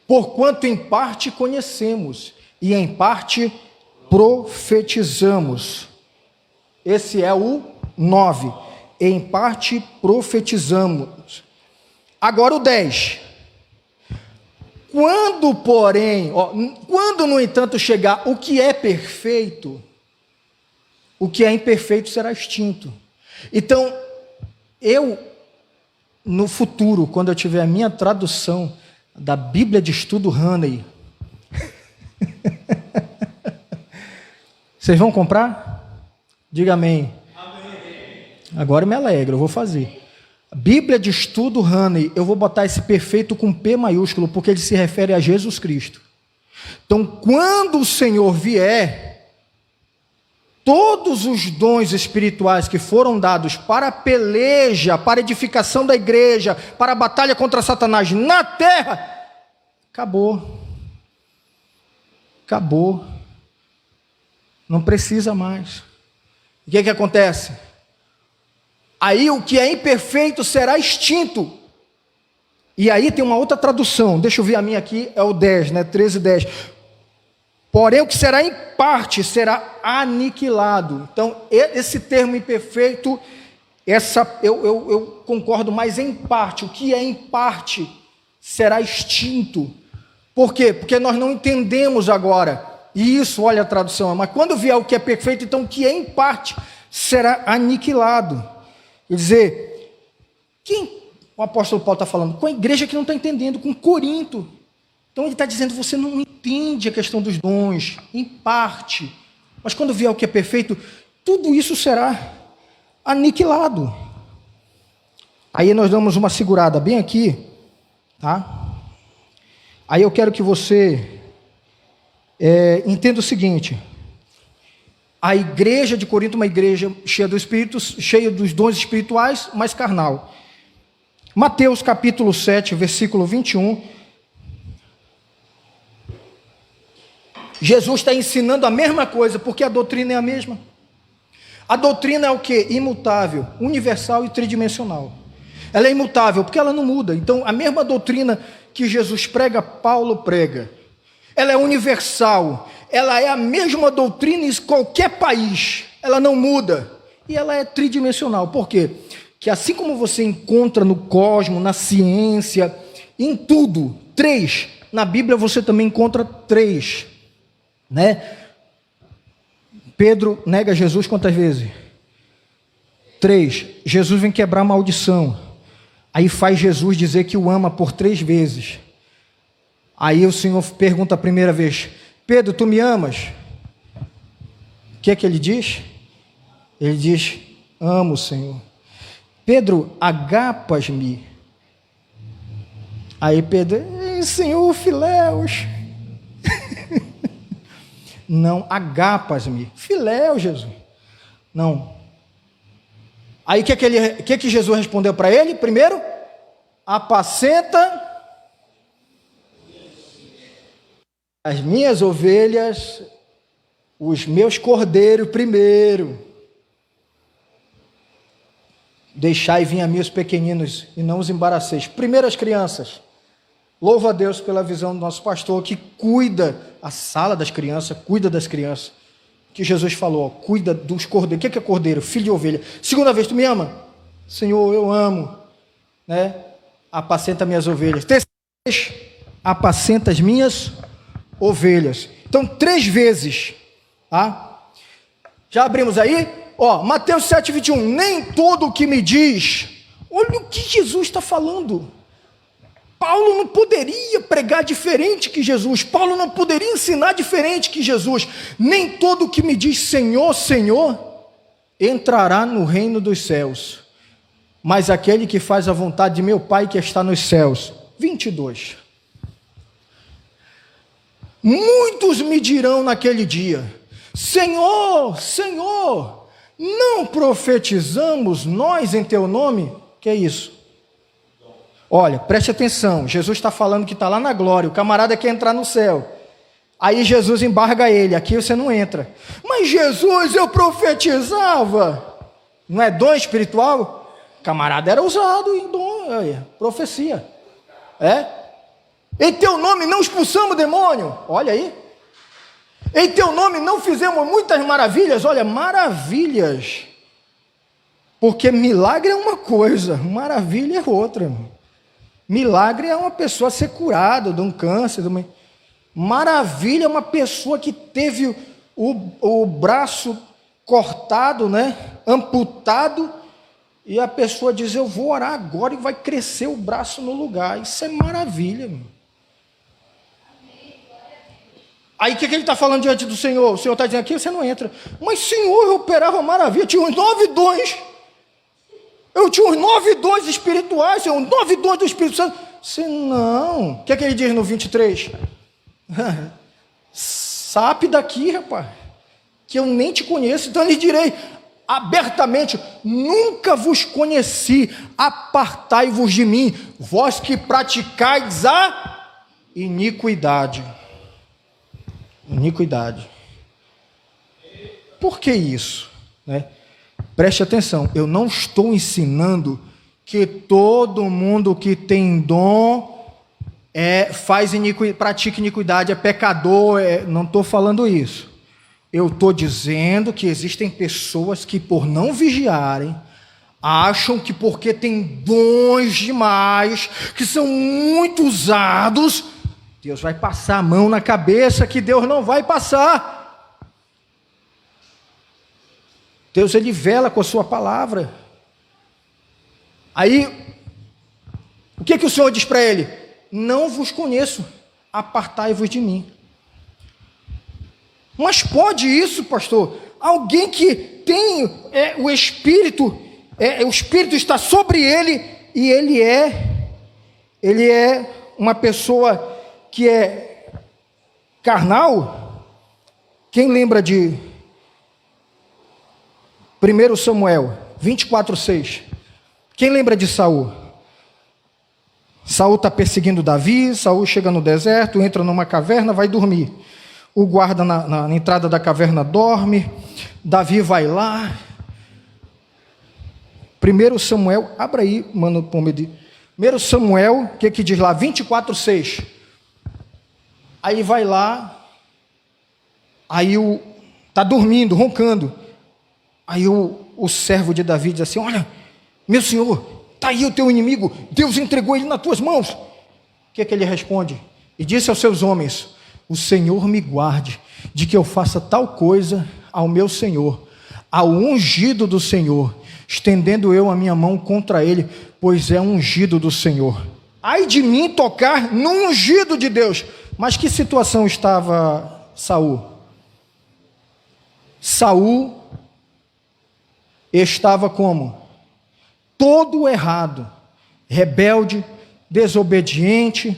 Porquanto em parte conhecemos e em parte profetizamos. Esse é o 9. Em parte profetizamos. Agora o 10. Quando, porém, quando no entanto chegar o que é perfeito, o que é imperfeito será extinto. Então, no futuro, quando eu tiver a minha tradução da Bíblia de Estudo Haney, vocês vão comprar? Diga amém. Amém. Agora eu me alegro, eu vou fazer. Bíblia de Estudo Haney, eu vou botar esse perfeito com P maiúsculo, porque ele se refere a Jesus Cristo. Então, quando o Senhor vier, todos os dons espirituais que foram dados para a peleja, para a edificação da igreja, para a batalha contra Satanás na terra, acabou. Acabou. Não precisa mais. O que acontece? Aí o que é imperfeito será extinto. E aí tem uma outra tradução, deixa eu ver a minha aqui, é o 10, né? 13:10. Porém o que será em parte será aniquilado. Então esse termo imperfeito, eu concordo, mas em parte, o que é em parte será extinto. Por quê? Porque nós não entendemos agora. E isso, olha a tradução, mas quando vier o que é perfeito, então o que é em parte será aniquilado. Quer dizer, quem o apóstolo Paulo está falando? Com a igreja que não está entendendo, com Corinto. Então ele está dizendo, você não entende a questão dos dons, em parte. Mas quando vier o que é perfeito, tudo isso será aniquilado. Aí nós damos uma segurada bem aqui, tá? Aí eu quero que você entenda o seguinte: a igreja de Corinto é uma igreja cheia do Espírito, cheia dos dons espirituais, mas carnal. Mateus capítulo 7, versículo 21. Jesus está ensinando a mesma coisa, porque a doutrina é a mesma. A doutrina é o quê? Imutável, universal e tridimensional. Ela é imutável, porque ela não muda. Então, a mesma doutrina que Jesus prega, Paulo prega. Ela é universal, ela é a mesma doutrina em qualquer país, ela não muda, e ela é tridimensional. Por quê? Que assim como você encontra no cosmos, na ciência, em tudo, 3, na Bíblia você também encontra 3, né? Pedro nega Jesus quantas vezes? 3. Jesus vem quebrar a maldição, aí faz Jesus dizer que o ama por 3 vezes. Aí o Senhor pergunta a primeira vez: Pedro, tu me amas? O que é que ele diz? Ele diz: amo, Senhor. Pedro, agapas-me. Aí Pedro: Senhor, filéus. Não, agapas-me. Filéu, Jesus. Não. Aí o que Jesus respondeu para ele? Primeiro, apacenta as minhas ovelhas, os meus cordeiros primeiro. Deixai vir a mim os pequeninos e não os embaraceis. Primeiro as crianças. Louvo a Deus pela visão do nosso pastor, que cuida a sala das crianças, cuida das crianças. Que Jesus falou, ó, cuida dos cordeiros. O que é cordeiro? Filho de ovelha. Segunda vez, tu me ama? Senhor, eu amo. Né? Apacenta minhas ovelhas. Terceira vez, apacenta as minhas ovelhas. Então, 3 vezes. Tá? Já abrimos aí? Ó, Mateus 7,21. Nem todo o que me diz. Olha o que Jesus está falando. Paulo não poderia pregar diferente que Jesus. Paulo não poderia ensinar diferente que Jesus. Nem todo o que me diz Senhor, Senhor, entrará no reino dos céus, mas aquele que faz a vontade de meu Pai que está nos céus. 22. Muitos me dirão naquele dia: Senhor, Senhor, não profetizamos nós em teu nome? Que é isso? Olha, preste atenção, Jesus está falando que está lá na glória, o camarada quer entrar no céu. Aí Jesus embarga ele, aqui você não entra. Mas Jesus, eu profetizava. Não é dom espiritual? O camarada era usado em dom, profecia. Em teu nome não expulsamos demônio. Olha aí. Em teu nome não fizemos muitas maravilhas. Olha, maravilhas. Porque milagre é uma coisa, maravilha é outra. Milagre é uma pessoa ser curada de um câncer. Maravilha é uma pessoa que teve o braço cortado, né? Amputado, e a pessoa diz, eu vou orar agora e vai crescer o braço no lugar. Isso é maravilha. Meu. Aí o que ele está falando diante do Senhor? O Senhor está dizendo aqui, você não entra. Mas Senhor, eu operava maravilha, tinha uns 9 dons. Eu tinha uns 9 dons espirituais, Senhor, 9 dons do Espírito Santo. Você não. O que é que ele diz no 23? Sabe daqui, rapaz, que eu nem te conheço. Então lhe direi abertamente, nunca vos conheci, apartai-vos de mim, vós que praticais a iniquidade. Iniquidade. Por que isso? Né? Preste atenção, eu não estou ensinando que todo mundo que tem dom pratica iniquidade, é pecador, não estou falando isso. Eu estou dizendo que existem pessoas que, por não vigiarem, acham que porque tem dons demais, que são muito usados, Deus vai passar a mão na cabeça, que Deus não vai passar. Deus, ele vela com a sua palavra. Aí, o que o Senhor diz para ele? Não vos conheço, apartai-vos de mim. Mas pode isso, pastor? Alguém que tem o Espírito está sobre ele, e ele é uma pessoa que é carnal? Quem lembra de 1 Samuel 24:6? Quem lembra de Saul? Saul está perseguindo Davi, Saul chega no deserto, entra numa caverna, vai dormir. O guarda na entrada da caverna dorme, Davi vai lá. 1 Samuel, abra aí, mano, Pomedi. 1 Samuel, o que diz lá? 24:6. Aí vai lá, aí está dormindo, roncando. Aí o servo de Davi diz assim, olha, meu senhor, está aí o teu inimigo, Deus entregou ele nas tuas mãos. O que ele responde? E disse aos seus homens, o Senhor me guarde de que eu faça tal coisa ao meu senhor, ao ungido do Senhor, estendendo eu a minha mão contra ele, pois é ungido do Senhor. Ai de mim tocar no ungido de Deus. Mas que situação estava Saul? Saul estava como? Todo errado, rebelde, desobediente,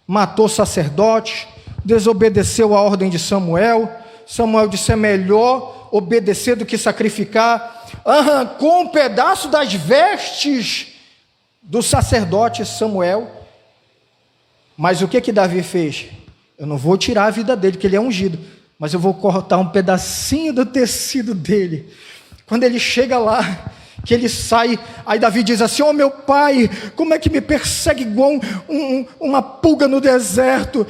matou sacerdotes, desobedeceu a ordem de Samuel. Samuel disse, é melhor obedecer do que sacrificar. Arrancou um pedaço das vestes do sacerdote Samuel. Mas o que Davi fez? Eu não vou tirar a vida dele, porque ele é ungido, mas eu vou cortar um pedacinho do tecido dele. Quando ele chega lá, que ele sai, aí Davi diz assim: ó meu pai, como é que me persegue igual uma pulga no deserto?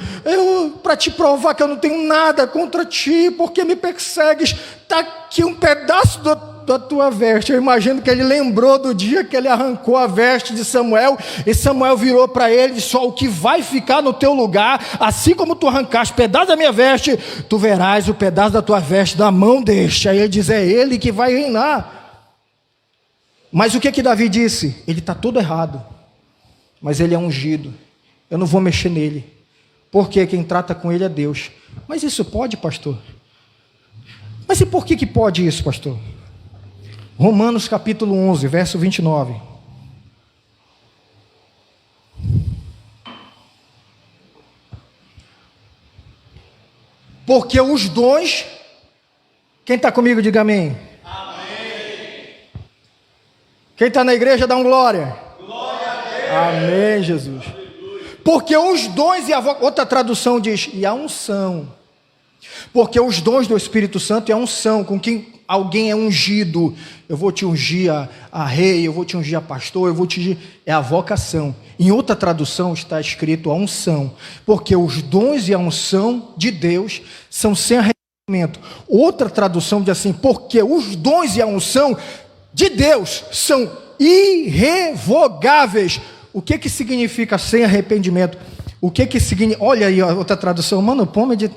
Para te provar que eu não tenho nada contra ti, porque me persegues? Está aqui um pedaço da tua veste. Eu imagino que ele lembrou do dia que ele arrancou a veste de Samuel, e Samuel virou para ele e disse: ó, o que vai ficar no teu lugar, assim como tu arrancaste pedaço da minha veste, tu verás o pedaço da tua veste da mão deste. Aí ele diz: é ele que vai reinar. Mas o que Davi disse? Ele está todo errado, mas ele é ungido, eu não vou mexer nele, porque quem trata com ele é Deus. Mas isso pode, pastor? Mas e por que pode isso, pastor? Romanos capítulo 11, verso 29. Porque os dons, quem está comigo diga amém. Quem está na igreja dá um glória. Glória a Deus. Amém, Jesus. Porque os dons, outra tradução diz, e a unção. Porque os dons do Espírito Santo é a unção, com quem alguém é ungido. Eu vou te ungir a rei, eu vou te ungir a pastor, eu vou te ungir. É a vocação. Em outra tradução está escrito a unção. Porque os dons e a unção de Deus são sem arrependimento. Outra tradução diz assim: porque os dons e a unção de Deus são irrevogáveis. O que significa sem arrependimento? O que significa? Olha aí a outra tradução, mano, Pomade,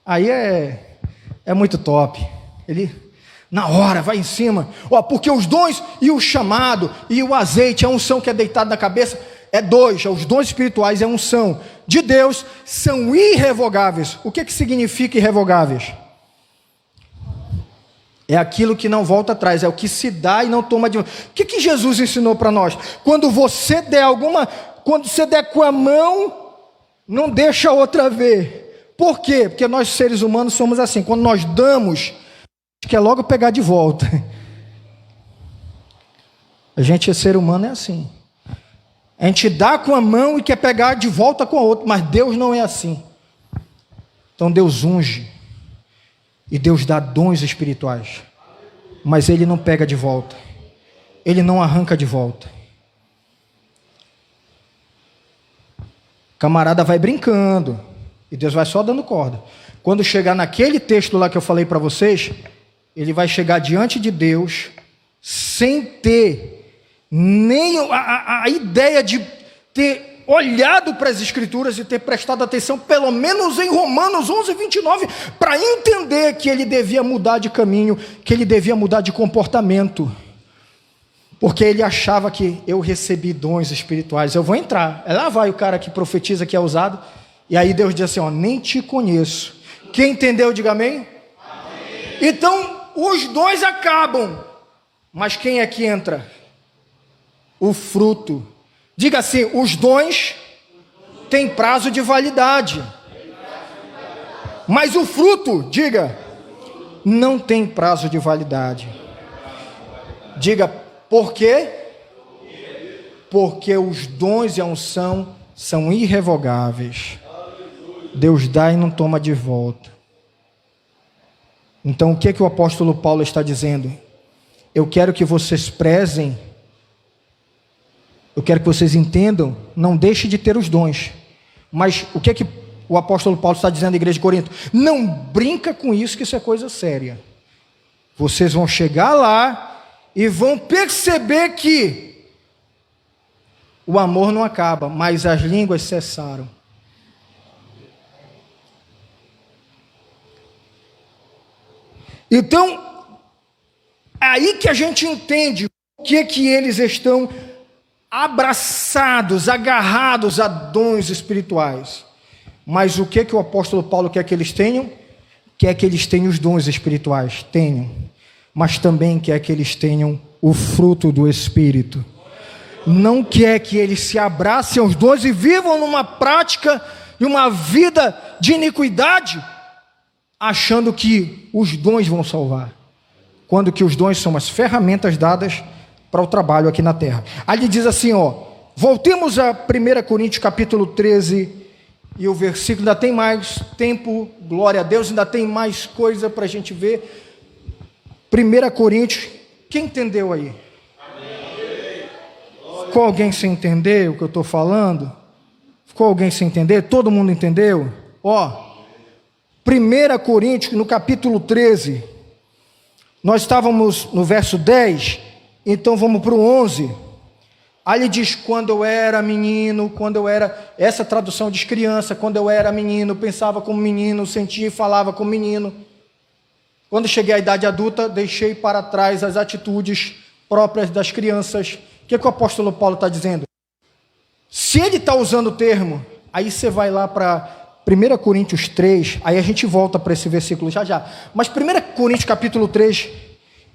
aí é muito top. Ele na hora vai em cima. Ó, porque os dons e o chamado e o azeite, a unção que é deitado na cabeça, é dois. Os dons espirituais é a unção de Deus, são irrevogáveis. O que significa irrevogáveis? É aquilo que não volta atrás, é o que se dá e não toma de volta. O que Jesus ensinou para nós? Quando você der com a mão, não deixa a outra ver. Por quê? Porque nós seres humanos somos assim, quando nós damos, quer logo pegar de volta. A gente, ser humano, é assim. A gente dá com a mão e quer pegar de volta com a outra, mas Deus não é assim. Então Deus unge. E Deus dá dons espirituais, mas Ele não pega de volta, Ele não arranca de volta. Camarada vai brincando, e Deus vai só dando corda. Quando chegar naquele texto lá que eu falei para vocês, ele vai chegar diante de Deus, sem ter nem a ideia de ter olhado para as Escrituras e ter prestado atenção, pelo menos em Romanos 11, 29, para entender que ele devia mudar de caminho, que ele devia mudar de comportamento, porque ele achava que eu recebi dons espirituais, eu vou entrar, lá vai o cara que profetiza, que é usado, e aí Deus diz assim: ó, nem te conheço. Quem entendeu, diga amém. Amém. Então, os dons acabam, mas quem é que entra? O fruto. Diga assim: os dons têm prazo de validade, mas o fruto, diga, não tem prazo de validade. Diga, por quê? Porque os dons e a unção são irrevogáveis. Deus dá e não toma de volta. Então o que o apóstolo Paulo está dizendo? Eu quero que vocês prezem, eu quero que vocês entendam, não deixe de ter os dons. Mas o que o apóstolo Paulo está dizendo à igreja de Corinto? Não brinca com isso, que isso é coisa séria. Vocês vão chegar lá e vão perceber que o amor não acaba, mas as línguas cessaram. Então, é aí que a gente entende o que eles estão abraçados, agarrados a dons espirituais. Mas o que o apóstolo Paulo quer que eles tenham? Quer que eles tenham os dons espirituais, tenham. Mas também quer que eles tenham o fruto do Espírito. Não quer que eles se abracem aos dons e vivam numa prática e uma vida de iniquidade, achando que os dons vão salvar. Quando que os dons são as ferramentas dadas para o trabalho aqui na terra. Aí ele diz assim, ó, voltemos a 1 Coríntios capítulo 13, e o versículo, ainda tem mais tempo, glória a Deus, ainda tem mais coisa para a gente ver. 1 Coríntios, quem entendeu aí? Ficou alguém sem entender o que eu estou falando? Ficou alguém sem entender? Todo mundo entendeu? Ó, 1 Coríntios, no capítulo 13, nós estávamos no verso 10, então vamos para o 11. Aí ele diz, quando eu era menino, essa tradução diz criança, quando eu era menino, pensava como menino, sentia e falava como menino. Quando cheguei à idade adulta, deixei para trás as atitudes próprias das crianças. O que o apóstolo Paulo está dizendo? Se ele está usando o termo, aí você vai lá para 1 Coríntios 3, aí a gente volta para esse versículo já. Mas 1 Coríntios capítulo 3,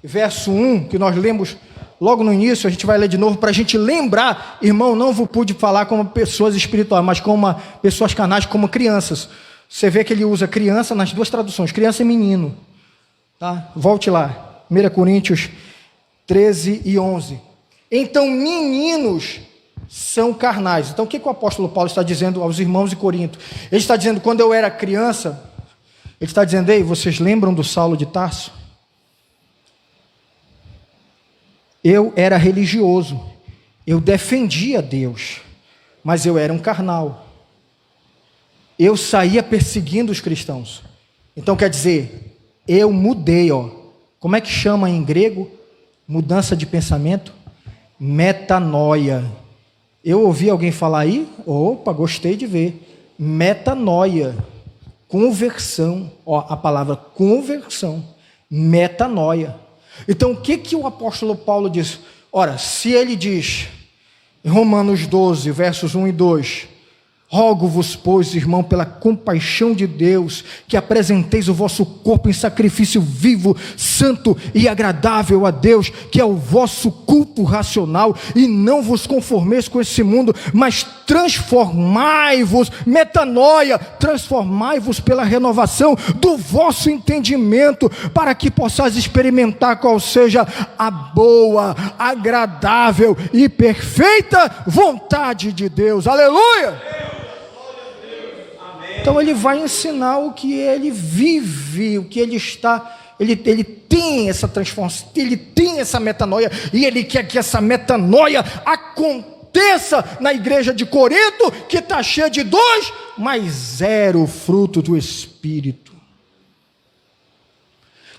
verso 1, que nós lemos logo no início, a gente vai ler de novo para a gente lembrar, irmão, não vos pude falar como pessoas espirituais, mas como pessoas carnais, como crianças. Você vê que ele usa criança nas duas traduções, criança e menino. Tá? Volte lá, 1 Coríntios 13 e 11. Então, meninos são carnais. Então, o que o apóstolo Paulo está dizendo aos irmãos de Corinto? Ele está dizendo, quando eu era criança, ele está dizendo, ei, vocês lembram do Saulo de Tarso? Eu era religioso, eu defendia Deus, mas eu era um carnal. Eu saía perseguindo os cristãos. Então, quer dizer, eu mudei, ó. Como é que chama em grego? Mudança de pensamento? Metanoia. Eu ouvi alguém falar aí? Opa, gostei de ver. Metanoia. Conversão. Ó, a palavra conversão. Metanoia. Então, o que o apóstolo Paulo diz? Ora, se ele diz, em Romanos 12, versos 1 e 2, rogo-vos, pois, irmão, pela compaixão de Deus, que apresenteis o vosso corpo em sacrifício vivo, santo e agradável a Deus, que é o vosso culto racional, e não vos conformeis com esse mundo, mas transformai-vos, metanoia, transformai-vos pela renovação do vosso entendimento, para que possais experimentar qual seja a boa, agradável e perfeita vontade de Deus. Aleluia! Então ele vai ensinar o que ele vive, o que ele está, ele tem essa transformação, ele tem essa metanoia, e ele quer que essa metanoia aconteça na igreja de Corinto, que está cheia de dons, mas zero fruto do Espírito.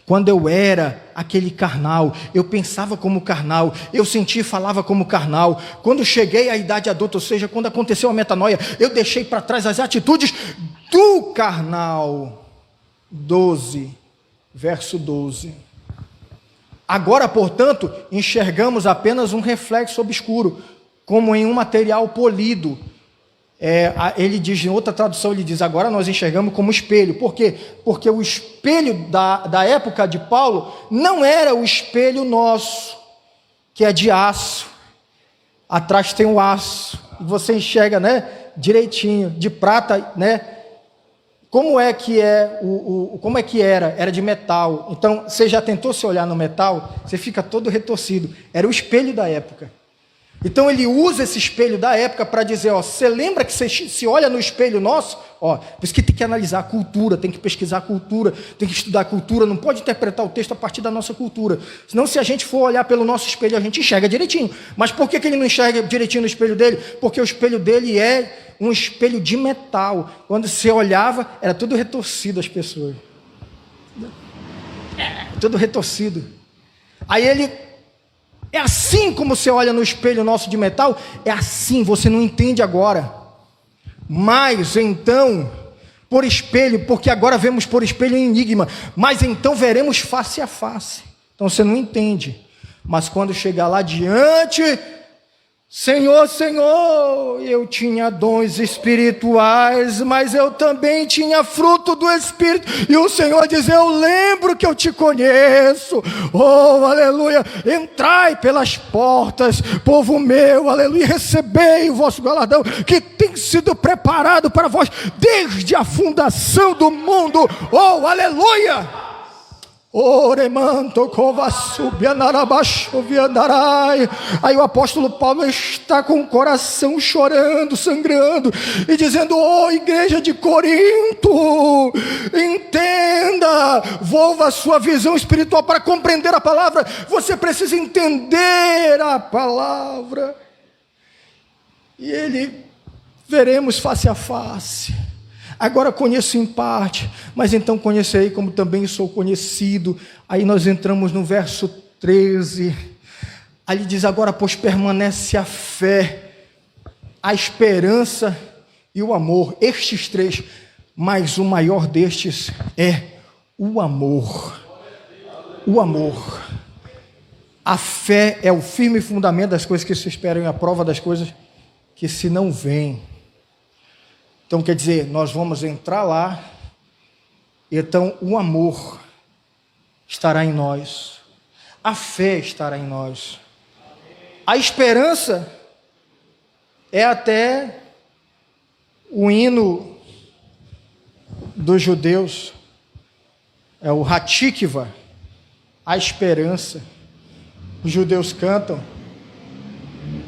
Quando eu era aquele carnal, eu pensava como carnal, eu sentia e falava como carnal. Quando cheguei à idade adulta, ou seja, quando aconteceu a metanoia, eu deixei para trás as atitudes do carnal. 12, verso 12. Agora, portanto, enxergamos apenas um reflexo obscuro, como em um material polido. Ele diz, em outra tradução, ele diz, agora nós enxergamos como espelho. Por quê? Porque o espelho da época de Paulo não era o espelho nosso, que é de aço. Atrás tem o aço, e você enxerga, né, direitinho, de prata, né? Como é que era? Era de metal. Então, você já tentou se olhar no metal? Você fica todo retorcido. Era o espelho da época. Então ele usa esse espelho da época para dizer, ó, você lembra que você se olha no espelho nosso? Ó, por isso que tem que analisar a cultura, tem que pesquisar a cultura, tem que estudar a cultura, não pode interpretar o texto a partir da nossa cultura. Senão, se a gente for olhar pelo nosso espelho, a gente enxerga direitinho. Mas por que ele não enxerga direitinho no espelho dele? Porque o espelho dele é um espelho de metal. Quando você olhava, era tudo retorcido as pessoas. Tudo retorcido. Aí ele... É assim como você olha no espelho nosso de metal, é assim, você não entende agora. Mas então, por espelho, porque agora vemos por espelho em enigma, mas então veremos face a face. Então você não entende. Mas quando chegar lá diante, Senhor, Senhor, eu tinha dons espirituais, mas eu também tinha fruto do Espírito. E o Senhor diz, eu lembro que eu te conheço. Oh, aleluia. Entrai pelas portas, povo meu, aleluia. Recebei o vosso galardão, que tem sido preparado para vós desde a fundação do mundo. Oh, aleluia. Aí o apóstolo Paulo está com o coração chorando, sangrando, e dizendo, igreja de Corinto, entenda, volva a sua visão espiritual para compreender a palavra. Você precisa entender a palavra. E ele, veremos face a face. Agora conheço em parte, mas então conhecerei como também sou conhecido. Aí nós entramos no verso 13. Aí ele diz: agora, pois, permanece a fé, a esperança e o amor. Estes três, mas o maior destes é o amor. O amor. A fé é o firme fundamento das coisas que se esperam e a prova das coisas que se não veem. Então, quer dizer, nós vamos entrar lá, e então o amor estará em nós, a fé estará em nós, a esperança é até o hino dos judeus, é o Hatikva, a esperança. Os judeus cantam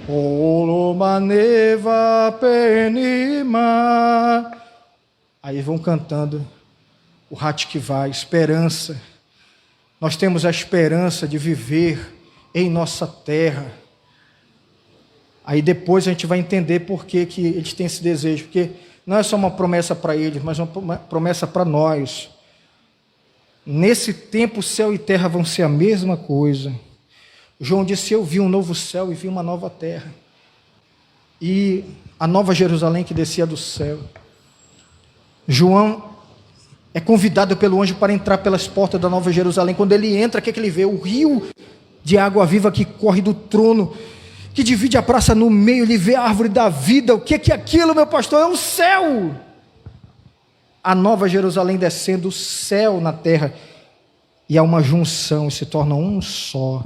Olomaneva penima. Aí vão cantando o Hatikvá, esperança. Nós temos a esperança de viver em nossa terra. Aí depois a gente vai entender por que eles têm esse desejo, porque não é só uma promessa para eles, mas uma promessa para nós. Nesse tempo, céu e terra vão ser a mesma coisa. João disse: eu vi um novo céu e vi uma nova terra. E a nova Jerusalém que descia do céu. João é convidado pelo anjo para entrar pelas portas da nova Jerusalém. Quando ele entra, o que ele vê? O rio de água viva que corre do trono, que divide a praça no meio. Ele vê a árvore da vida. O que é aquilo, meu pastor? É o céu. A nova Jerusalém descendo, o céu na terra. E há uma junção, e se torna um só,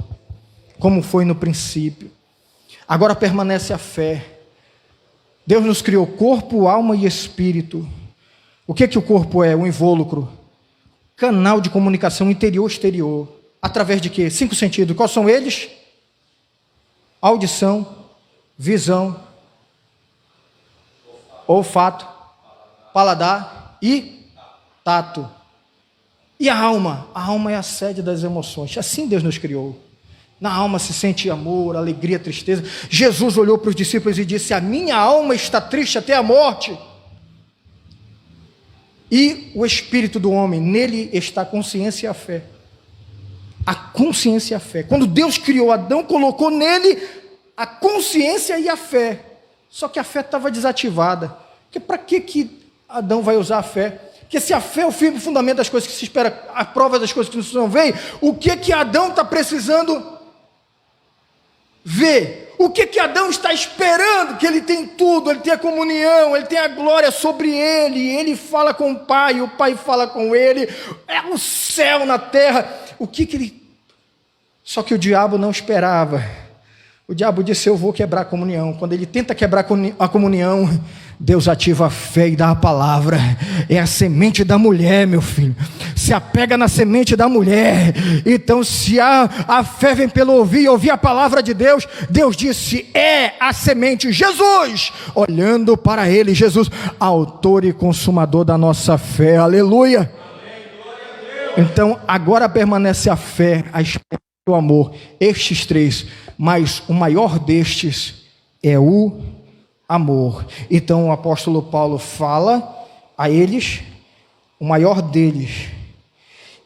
como foi no princípio. Agora permanece a fé. Deus nos criou corpo, alma e espírito. O que o corpo é? Um invólucro, canal de comunicação interior-exterior. Através de quê? 5 sentidos. Quais são eles? Audição, visão, olfato, paladar e tato. E a alma? A alma é a sede das emoções. Assim Deus nos criou. Na alma se sente amor, alegria, tristeza. Jesus olhou para os discípulos e disse: a minha alma está triste até a morte. E o espírito do homem, nele está a consciência e a fé. A consciência e a fé. Quando Deus criou Adão, colocou nele a consciência e a fé. Só que a fé estava desativada. Porque para que Adão vai usar a fé? Porque se a fé é o firme fundamento das coisas que se espera, a prova das coisas que não veem, o que Adão está precisando ver? O que Adão está esperando? Que ele tem tudo, ele tem a comunhão, ele tem a glória sobre ele fala com o Pai fala com ele, é o céu na terra. O que ele... Só que o diabo não esperava. O diabo disse: eu vou quebrar a comunhão. Quando ele tenta quebrar a comunhão, Deus ativa a fé e dá a palavra. É a semente da mulher, meu filho. Se apega na semente da mulher. Então, se a fé vem pelo ouvir a palavra de Deus, Deus disse: é a semente. Jesus, olhando para ele, Jesus, autor e consumador da nossa fé. Aleluia. Então, agora permanece a fé, a esperança e o amor. Estes três, mas o maior destes é o amor. Então o apóstolo Paulo fala a eles, o maior deles.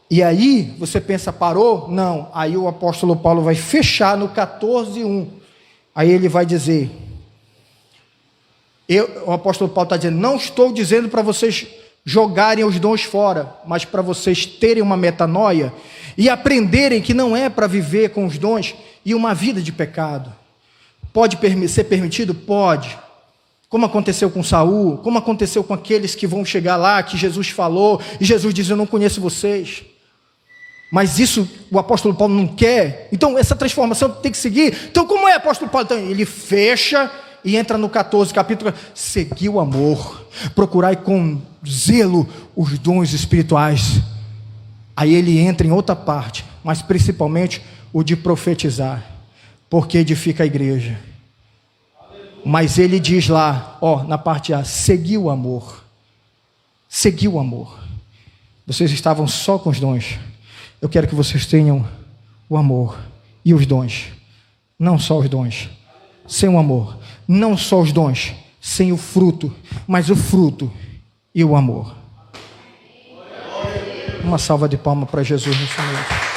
E aí você pensa, parou? Não. Aí o apóstolo Paulo vai fechar no 14:1. Aí ele vai dizer, o apóstolo Paulo está dizendo: não estou dizendo para vocês jogarem os dons fora, mas para vocês terem uma metanoia e aprenderem que não é para viver com os dons e uma vida de pecado. Pode ser permitido? Pode. Como aconteceu com Saul, como aconteceu com aqueles que vão chegar lá, que Jesus falou, e Jesus diz: eu não conheço vocês. Mas isso o apóstolo Paulo não quer. Então essa transformação tem que seguir. Então como é, apóstolo Paulo? Então, ele fecha e entra no 14, capítulo: seguir o amor, procurai com zelo os dons espirituais. Aí ele entra em outra parte, mas principalmente o de profetizar, porque edifica a igreja. Mas ele diz lá, na parte A: seguir o amor. Seguir o amor. Vocês estavam só com os dons. Eu quero que vocês tenham o amor e os dons. Não só os dons. Sem o amor não só os dons, sem o fruto, mas o fruto e o amor. Uma salva de palmas para Jesus nesse momento.